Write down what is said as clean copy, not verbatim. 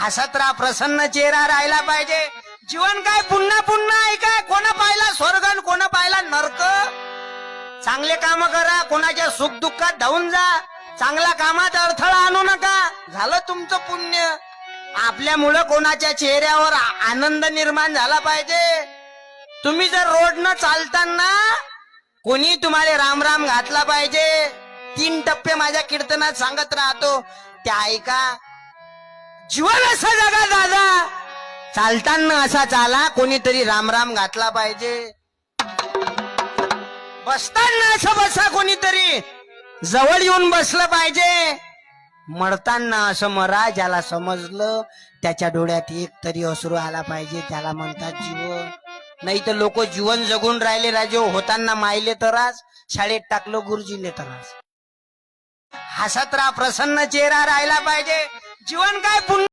हसत राहा, प्रसन्न चेहरा राहिला पाहिजे. जीवन काय पुन्हा पुन्हा आहे काय? कोणा पाहिला स्वर्ग आणि कोणा पाहिला नरक. चांगले काम करा, कोणाच्या सुख दुःखात धावून जा. चांगल्या कामात अडथळा आणू नका, झालं तुमचं पुण्य. आपल्यामुळं कोणाच्या चेहऱ्यावर आनंद निर्माण झाला पाहिजे. तुम्ही जर रोडनं चालताना कोणी तुम्हाला राम राम घातला पाहिजे. 3 टप्पे माझ्या कीर्तनात सांगत राहतो, त्या ऐका. जीवन असं जगा दादा, चालताना असा चाला, कोणीतरी राम राम घातला पाहिजे. बसताना असं बसा, कोणीतरी जवळ येऊन बसलं पाहिजे. मरताना असं मरा, ज्याला समजलं त्याच्या डोळ्यात एक तरी अश्रू आला पाहिजे, त्याला म्हणतात जीवन. नाही तर लोक जीवन जगून राहिले राजे, होताना मायले तरास, शाळेत टाकलं गुरुजीने तरास. हसत राहा, प्रसन्न चेहरा राहिला पाहिजे. जीवन काय पुन्हा